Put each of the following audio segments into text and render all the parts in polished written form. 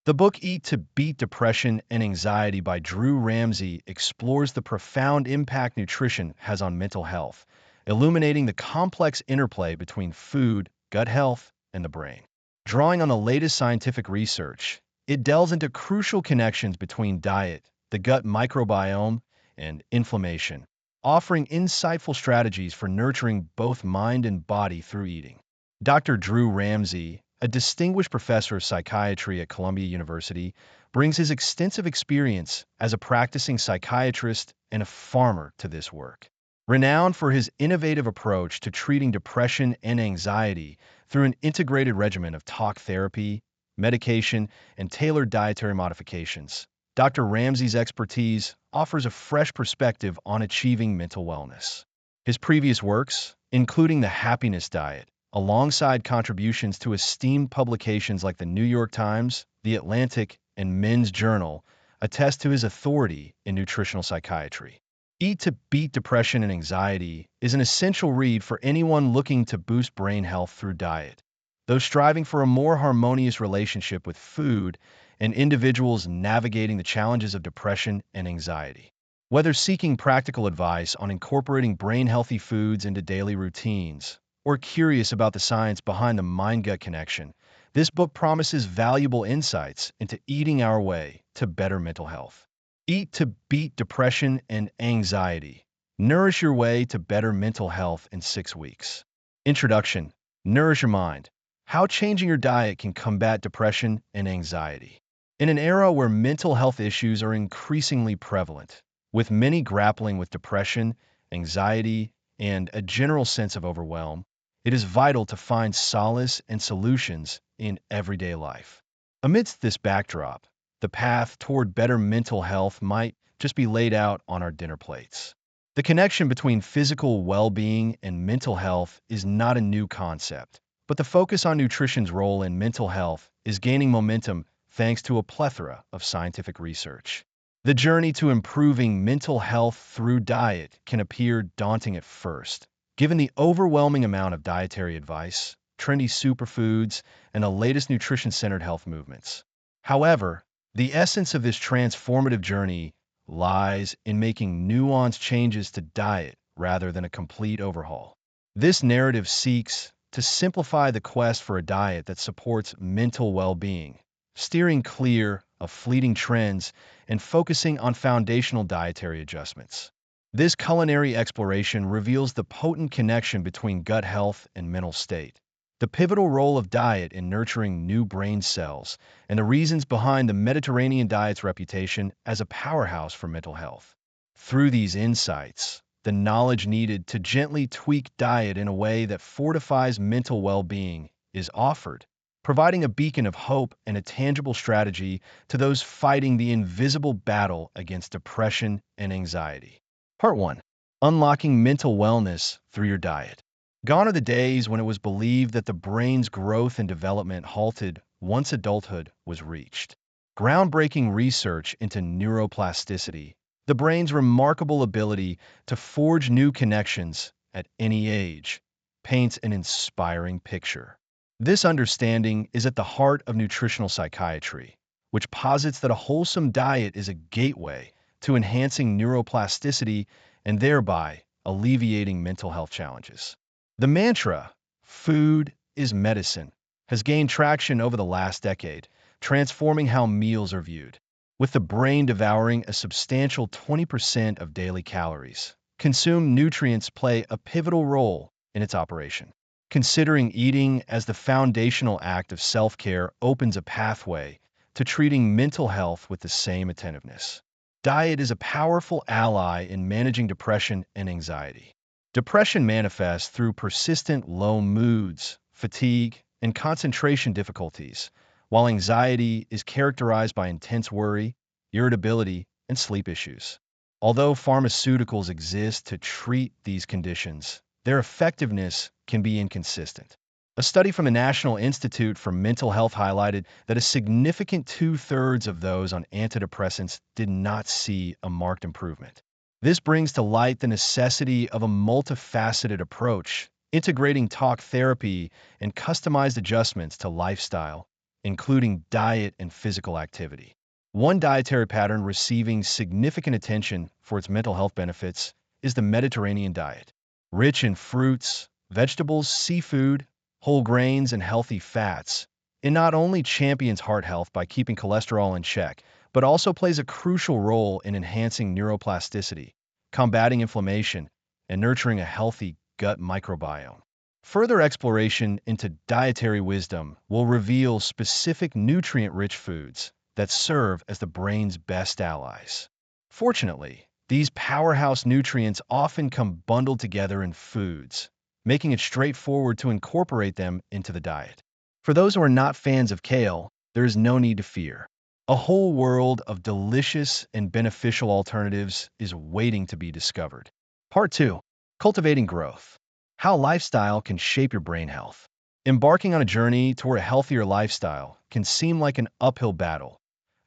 The book Eat to Beat Depression and Anxiety by Drew Ramsey explores the profound impact nutrition has on mental health, illuminating the complex interplay between food, gut health, and the brain. Drawing on the latest scientific research, it delves into crucial connections between diet, the gut microbiome, and inflammation, offering insightful strategies for nurturing both mind and body through eating. Dr. Drew Ramsey, a distinguished professor of psychiatry at Columbia University, brings his extensive experience as a practicing psychiatrist and a farmer to this work. Renowned for his innovative approach to treating depression and anxiety through an integrated regimen of talk therapy, medication, and tailored dietary modifications, Dr. Ramsey's expertise offers a fresh perspective on achieving mental wellness. His previous works, including the Happiness Diet, alongside contributions to esteemed publications like the New York Times, The Atlantic, and Men's Journal, attest to his authority in nutritional psychiatry. Eat to Beat Depression and Anxiety is an essential read for anyone looking to boost brain health through diet, those striving for a more harmonious relationship with food, and individuals navigating the challenges of depression and anxiety. Whether seeking practical advice on incorporating brain-healthy foods into daily routines, or curious about the science behind the mind-gut connection, this book promises valuable insights into eating our way to better mental health. Eat to Beat Depression and Anxiety. Nourish your way to better mental health in 6 weeks. Introduction. Nourish your mind. How changing your diet can combat depression and anxiety. In an era where mental health issues are increasingly prevalent, with many grappling with depression, anxiety, and a general sense of overwhelm, it is vital to find solace and solutions in everyday life. Amidst this backdrop, the path toward better mental health might just be laid out on our dinner plates. The connection between physical well-being and mental health is not a new concept, but the focus on nutrition's role in mental health is gaining momentum thanks to a plethora of scientific research. The journey to improving mental health through diet can appear daunting at first, given the overwhelming amount of dietary advice, trendy superfoods, and the latest nutrition-centered health movements. However, the essence of this transformative journey lies in making nuanced changes to diet rather than a complete overhaul. This narrative seeks to simplify the quest for a diet that supports mental well-being, steering clear of fleeting trends and focusing on foundational dietary adjustments. This culinary exploration reveals the potent connection between gut health and mental state, the pivotal role of diet in nurturing new brain cells, and the reasons behind the Mediterranean diet's reputation as a powerhouse for mental health. Through these insights, the knowledge needed to gently tweak diet in a way that fortifies mental well-being is offered, providing a beacon of hope and a tangible strategy to those fighting the invisible battle against depression and anxiety. Part 1. Unlocking mental wellness through your diet. Gone are the days when it was believed that the brain's growth and development halted once adulthood was reached. Groundbreaking research into neuroplasticity, the brain's remarkable ability to forge new connections at any age, paints an inspiring picture. This understanding is at the heart of nutritional psychiatry, which posits that a wholesome diet is a gateway to enhancing neuroplasticity and thereby alleviating mental health challenges. The mantra, "Food is medicine," has gained traction over the last decade, transforming how meals are viewed. With the brain devouring a substantial 20% of daily calories, consumed nutrients play a pivotal role in its operation. Considering eating as the foundational act of self-care opens a pathway to treating mental health with the same attentiveness. Diet is a powerful ally in managing depression and anxiety. Depression manifests through persistent low moods, fatigue, and concentration difficulties, while anxiety is characterized by intense worry, irritability, and sleep issues. Although pharmaceuticals exist to treat these conditions, their effectiveness can be inconsistent. A study from the National Institute for Mental Health highlighted that a significant 2/3 of those on antidepressants did not see a marked improvement. This brings to light the necessity of a multifaceted approach, integrating talk therapy and customized adjustments to lifestyle, including diet and physical activity. One dietary pattern receiving significant attention for its mental health benefits is the Mediterranean diet. Rich in fruits, vegetables, seafood, whole grains, and healthy fats, it not only champions heart health by keeping cholesterol in check, but also plays a crucial role in enhancing neuroplasticity, combating inflammation, and nurturing a healthy gut microbiome. Further exploration into dietary wisdom will reveal specific nutrient-rich foods that serve as the brain's best allies. Fortunately, these powerhouse nutrients often come bundled together in foods, making it straightforward to incorporate them into the diet. For those who are not fans of kale, there is no need to fear. A whole world of delicious and beneficial alternatives is waiting to be discovered. Part 2. Cultivating Growth. How lifestyle can shape your brain health. Embarking on a journey toward a healthier lifestyle can seem like an uphill battle,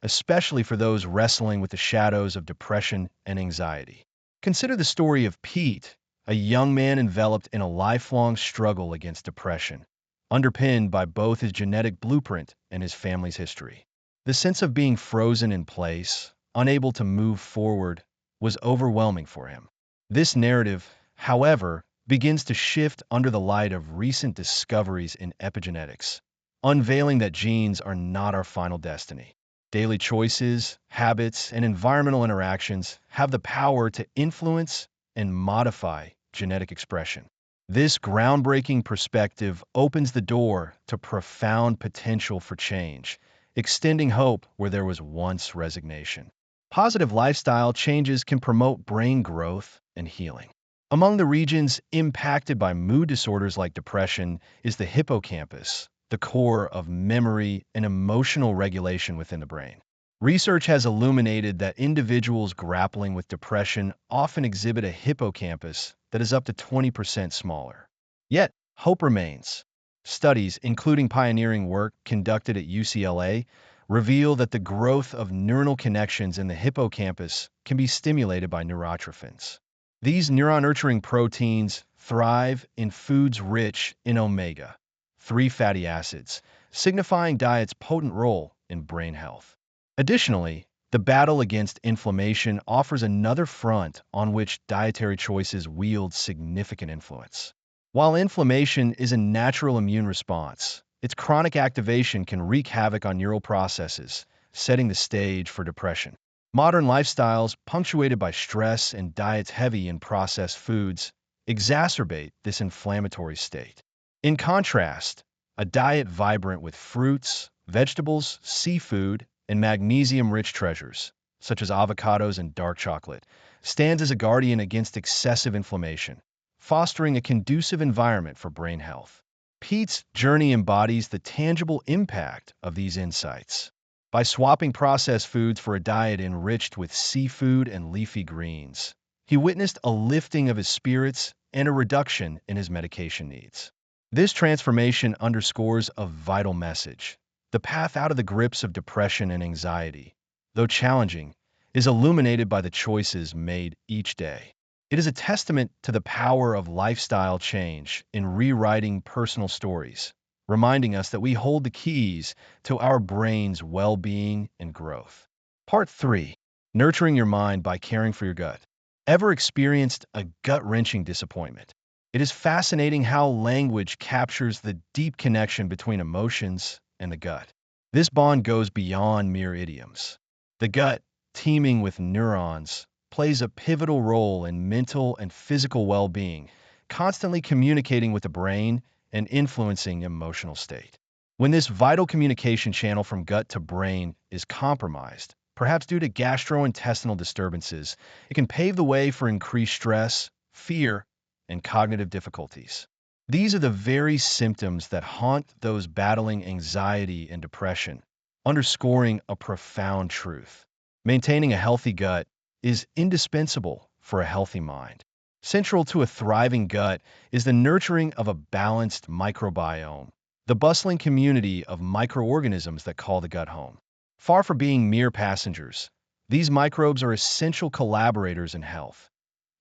especially for those wrestling with the shadows of depression and anxiety. Consider the story of Pete, a young man enveloped in a lifelong struggle against depression, underpinned by both his genetic blueprint and his family's history. The sense of being frozen in place, unable to move forward, was overwhelming for him. This narrative, however, begins to shift under the light of recent discoveries in epigenetics, unveiling that genes are not our final destiny. Daily choices, habits, and environmental interactions have the power to influence and modify genetic expression. This groundbreaking perspective opens the door to profound potential for change, extending hope where there was once resignation. Positive lifestyle changes can promote brain growth and healing. Among the regions impacted by mood disorders like depression is the hippocampus, the core of memory and emotional regulation within the brain. Research has illuminated that individuals grappling with depression often exhibit a hippocampus that is up to 20% smaller. Yet, hope remains. Studies, including pioneering work conducted at UCLA, reveal that the growth of neuronal connections in the hippocampus can be stimulated by neurotrophins. These neuron-nurturing proteins thrive in foods rich in omega-3 fatty acids, signifying diet's potent role in brain health. Additionally, the battle against inflammation offers another front on which dietary choices wield significant influence. While inflammation is a natural immune response, its chronic activation can wreak havoc on neural processes, setting the stage for depression. Modern lifestyles, punctuated by stress and diets heavy in processed foods, exacerbate this inflammatory state. In contrast, a diet vibrant with fruits, vegetables, seafood, and magnesium-rich treasures, such as avocados and dark chocolate, stands as a guardian against excessive inflammation, fostering a conducive environment for brain health. Pete's journey embodies the tangible impact of these insights. By swapping processed foods for a diet enriched with seafood and leafy greens, he witnessed a lifting of his spirits and a reduction in his medication needs. This transformation underscores a vital message. The path out of the grips of depression and anxiety, though challenging, is illuminated by the choices made each day. It is a testament to the power of lifestyle change in rewriting personal stories, reminding us that we hold the keys to our brain's well-being and growth. Part 3. Nurturing your mind by caring for your gut. Ever experienced a gut-wrenching disappointment? It is fascinating how language captures the deep connection between emotions and the gut. This bond goes beyond mere idioms. The gut, teeming with neurons, plays a pivotal role in mental and physical well-being, constantly communicating with the brain and influencing emotional state. When this vital communication channel from gut to brain is compromised, perhaps due to gastrointestinal disturbances, it can pave the way for increased stress, fear, and cognitive difficulties. These are the very symptoms that haunt those battling anxiety and depression, underscoring a profound truth. Maintaining a healthy gut is indispensable for a healthy mind. Central to a thriving gut is the nurturing of a balanced microbiome, the bustling community of microorganisms that call the gut home. Far from being mere passengers, these microbes are essential collaborators in health,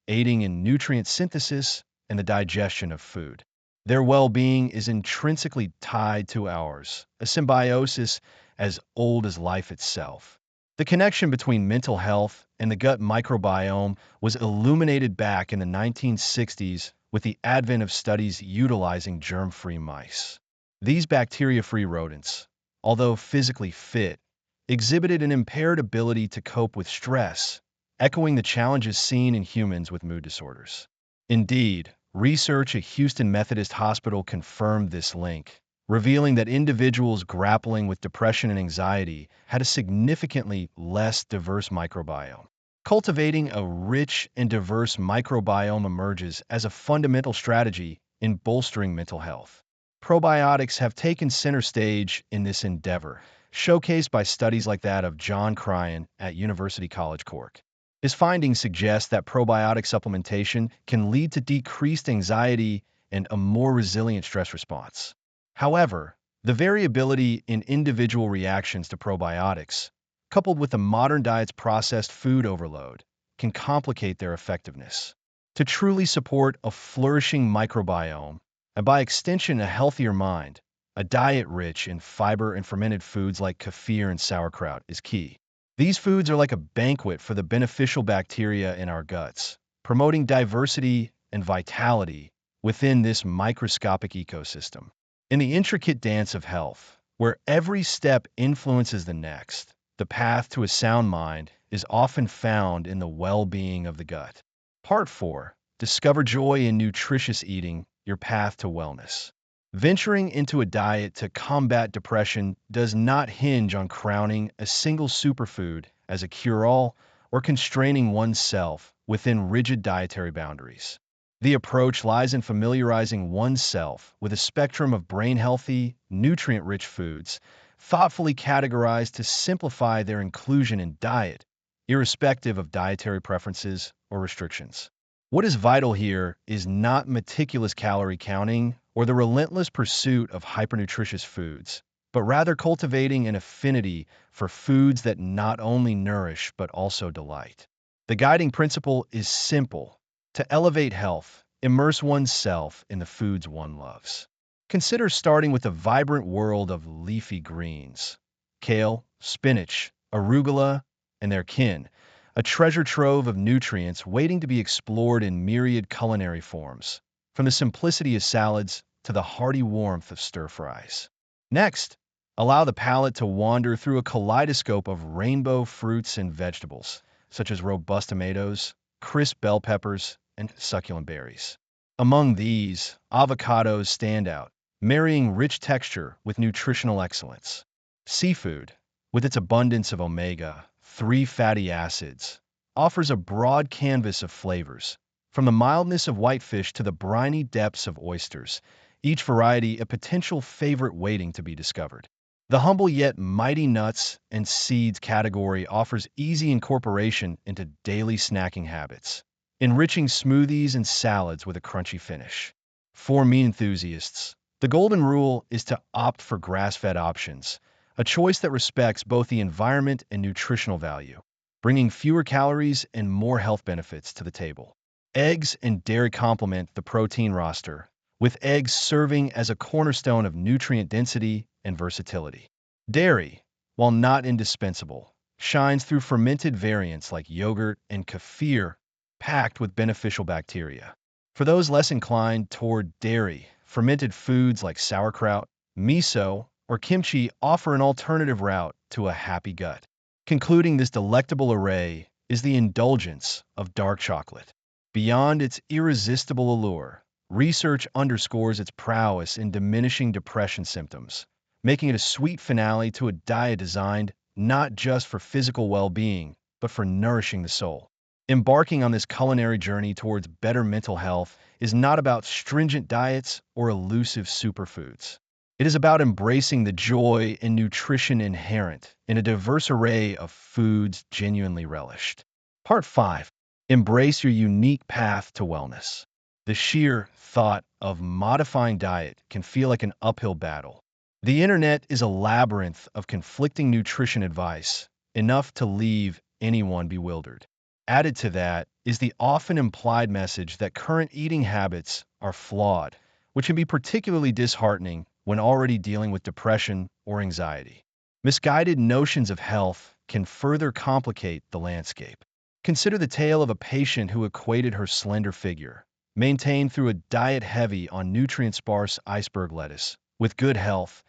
aiding in nutrient synthesis and the digestion of food. Their well-being is intrinsically tied to ours, a symbiosis as old as life itself. The connection between mental health and the gut microbiome was illuminated back in the 1960s with the advent of studies utilizing germ-free mice. These bacteria-free rodents, although physically fit, exhibited an impaired ability to cope with stress, echoing the challenges seen in humans with mood disorders. Indeed, research at Houston Methodist Hospital confirmed this link, revealing that individuals grappling with depression and anxiety had a significantly less diverse microbiome. Cultivating a rich and diverse microbiome emerges as a fundamental strategy in bolstering mental health. Probiotics have taken center stage in this endeavor, showcased by studies like that of John Cryan at University College Cork. His findings suggest that probiotic supplementation can lead to decreased anxiety and a more resilient stress response. However, the variability in individual reactions to probiotics, coupled with the modern diet's processed food overload, can complicate their effectiveness. To truly support a flourishing microbiome, and by extension a healthier mind, a diet rich in fiber and fermented foods like kefir and sauerkraut is key. These foods are like a banquet for the beneficial bacteria in our guts, promoting diversity and vitality within this microscopic ecosystem. In the intricate dance of health, where every step influences the next, the path to a sound mind is often found in the well-being of the gut. Part 4. Discover joy in nutritious eating, your path to wellness. Venturing into a diet to combat depression does not hinge on crowning a single superfood as a cure-all or constraining oneself within rigid dietary boundaries. The approach lies in familiarizing oneself with a spectrum of brain-healthy, nutrient-rich foods, thoughtfully categorized to simplify their inclusion in diet, irrespective of dietary preferences or restrictions. What is vital here is not meticulous calorie counting or the relentless pursuit of hypernutritious foods, but rather cultivating an affinity for foods that not only nourish but also delight. The guiding principle is simple: to elevate health, immerse oneself in the foods one loves. Consider starting with a vibrant world of leafy greens: kale, spinach, arugula, and their kin, a treasure trove of nutrients waiting to be explored in myriad culinary forms, from the simplicity of salads to the hearty warmth of stir-fries. Next, allow the palate to wander through a kaleidoscope of rainbow fruits and vegetables, such as robust tomatoes, crisp bell peppers, and succulent berries. Among these, avocados stand out, marrying rich texture with nutritional excellence. Seafood, with its abundance of omega-3 fatty acids, offers a broad canvas of flavors, from the mildness of whitefish to the briny depths of oysters, each variety a potential favorite waiting to be discovered. The humble yet mighty nuts and seeds category offers easy incorporation into daily snacking habits, enriching smoothies and salads with a crunchy finish. For meat enthusiasts, the golden rule is to opt for grass-fed options, a choice that respects both the environment and nutritional value, bringing fewer calories and more health benefits to the table. Eggs and dairy complement the protein roster, with eggs serving as a cornerstone of nutrient density and versatility. Dairy, while not indispensable, shines through fermented variants like yogurt and kefir, packed with beneficial bacteria. For those less inclined toward dairy, fermented foods like sauerkraut, miso, or kimchi offer an alternative route to a happy gut. Concluding this delectable array is the indulgence of dark chocolate. Beyond its irresistible allure, research underscores its prowess in diminishing depression symptoms, making it a sweet finale to a diet designed not just for physical well-being, but for nourishing the soul. Embarking on this culinary journey towards better mental health is not about stringent diets or elusive superfoods. It is about embracing the joy and nutrition inherent in a diverse array of foods genuinely relished. Part 5. Embrace your unique path to wellness. The sheer thought of modifying diet can feel like an uphill battle. The internet is a labyrinth of conflicting nutrition advice, enough to leave anyone bewildered. Added to that is the often implied message that current eating habits are flawed, which can be particularly disheartening when already dealing with depression or anxiety. Misguided notions of health can further complicate the landscape. Consider the tale of a patient who equated her slender figure, maintained through a diet heavy on nutrient-sparse iceberg lettuce, with good health,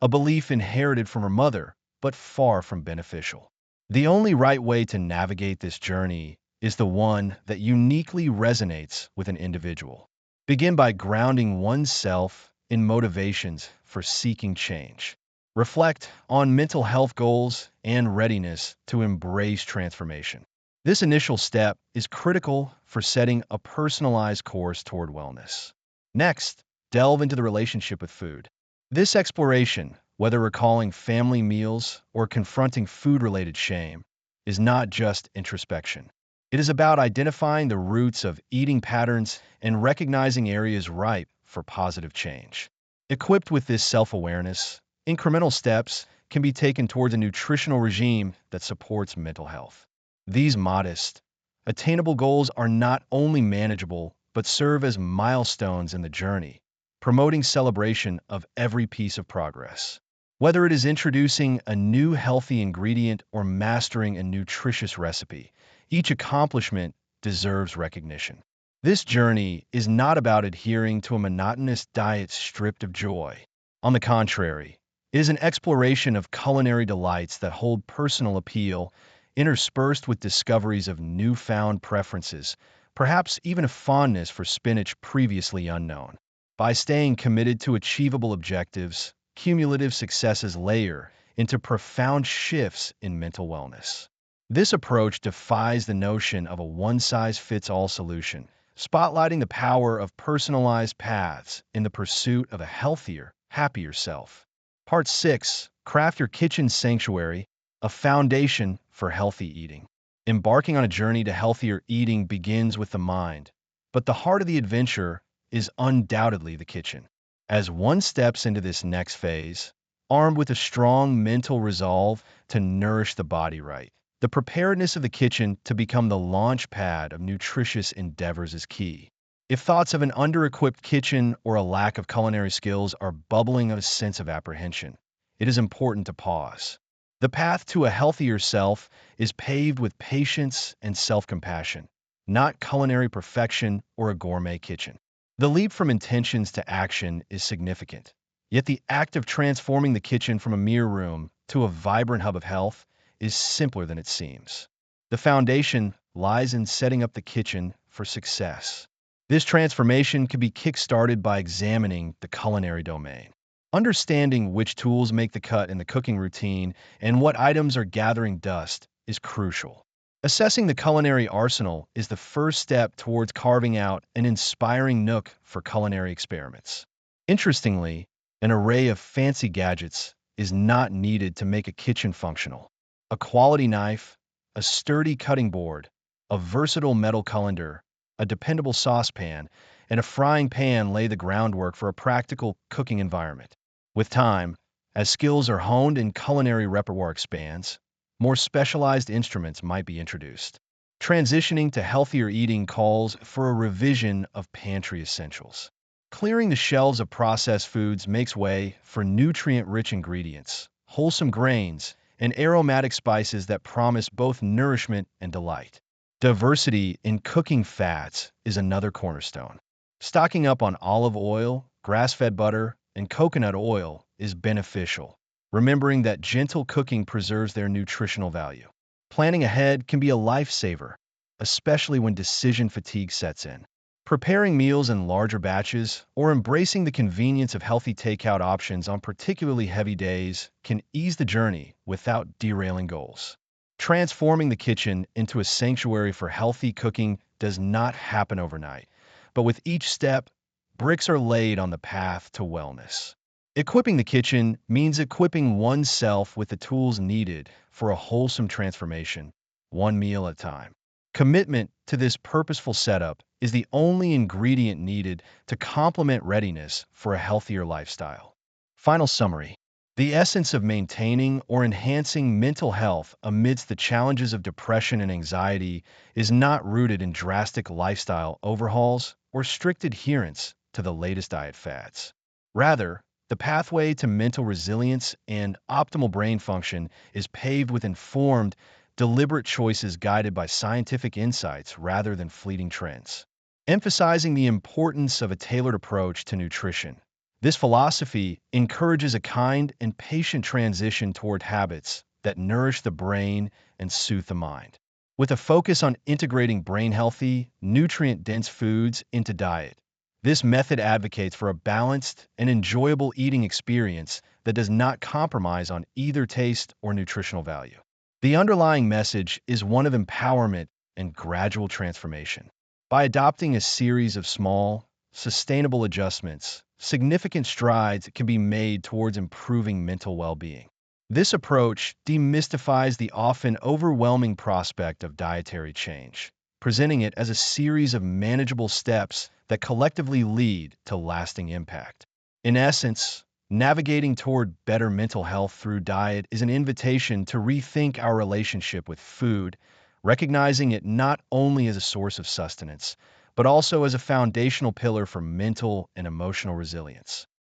a belief inherited from her mother, but far from beneficial. The only right way to navigate this journey is the one that uniquely resonates with an individual. Begin by grounding oneself in motivations for seeking change. Reflect on mental health goals and readiness to embrace transformation. This initial step is critical for setting a personalized course toward wellness. Next, delve into the relationship with food. This exploration, whether recalling family meals or confronting food-related shame, is not just introspection. It is about identifying the roots of eating patterns and recognizing areas ripe for positive change. Equipped with this self-awareness, incremental steps can be taken towards a nutritional regime that supports mental health. These modest, attainable goals are not only manageable, but serve as milestones in the journey, promoting celebration of every piece of progress. Whether it is introducing a new healthy ingredient or mastering a nutritious recipe, each accomplishment deserves recognition. This journey is not about adhering to a monotonous diet stripped of joy. On the contrary, it is an exploration of culinary delights that hold personal appeal, interspersed with discoveries of newfound preferences, perhaps even a fondness for spinach previously unknown. By staying committed to achievable objectives, cumulative successes layer into profound shifts in mental wellness. This approach defies the notion of a one-size-fits-all solution, spotlighting the power of personalized paths in the pursuit of a healthier, happier self. Part 6. Craft Your Kitchen Sanctuary, a foundation for healthy eating. Embarking on a journey to healthier eating begins with the mind, but the heart of the adventure is undoubtedly the kitchen. As one steps into this next phase, armed with a strong mental resolve to nourish the body right, the preparedness of the kitchen to become the launch pad of nutritious endeavors is key. If thoughts of an under-equipped kitchen or a lack of culinary skills are bubbling a sense of apprehension, it is important to pause. The path to a healthier self is paved with patience and self-compassion, not culinary perfection or a gourmet kitchen. The leap from intentions to action is significant, yet the act of transforming the kitchen from a mere room to a vibrant hub of health is simpler than it seems. The foundation lies in setting up the kitchen for success. This transformation can be kick-started by examining the culinary domain. Understanding which tools make the cut in the cooking routine and what items are gathering dust is crucial. Assessing the culinary arsenal is the first step towards carving out an inspiring nook for culinary experiments. Interestingly, an array of fancy gadgets is not needed to make a kitchen functional. A quality knife, a sturdy cutting board, a versatile metal colander, a dependable saucepan, and a frying pan lay the groundwork for a practical cooking environment. With time, as skills are honed and culinary repertoire expands, more specialized instruments might be introduced. Transitioning to healthier eating calls for a revision of pantry essentials. Clearing the shelves of processed foods makes way for nutrient-rich ingredients, wholesome grains, and aromatic spices that promise both nourishment and delight. Diversity in cooking fats is another cornerstone. Stocking up on olive oil, grass-fed butter, and coconut oil is beneficial, remembering that gentle cooking preserves their nutritional value. Planning ahead can be a lifesaver, especially when decision fatigue sets in. Preparing meals in larger batches or embracing the convenience of healthy takeout options on particularly heavy days can ease the journey without derailing goals. Transforming the kitchen into a sanctuary for healthy cooking does not happen overnight, but with each step, bricks are laid on the path to wellness. Equipping the kitchen means equipping oneself with the tools needed for a wholesome transformation, one meal at a time. Commitment to this purposeful setup is the only ingredient needed to complement readiness for a healthier lifestyle. Final summary. The essence of maintaining or enhancing mental health amidst the challenges of depression and anxiety is not rooted in drastic lifestyle overhauls or strict adherence to the latest diet fads. Rather, the pathway to mental resilience and optimal brain function is paved with informed, deliberate choices guided by scientific insights rather than fleeting trends. Emphasizing the importance of a tailored approach to nutrition. This philosophy encourages a kind and patient transition toward habits that nourish the brain and soothe the mind. With a focus on integrating brain-healthy, nutrient-dense foods into diet, this method advocates for a balanced and enjoyable eating experience that does not compromise on either taste or nutritional value. The underlying message is one of empowerment and gradual transformation. By adopting a series of small, sustainable adjustments, significant strides can be made towards improving mental well-being. This approach demystifies the often overwhelming prospect of dietary change, presenting it as a series of manageable steps that collectively lead to lasting impact. In essence, navigating toward better mental health through diet is an invitation to rethink our relationship with food, recognizing it not only as a source of sustenance, but also as a foundational pillar for mental and emotional resilience.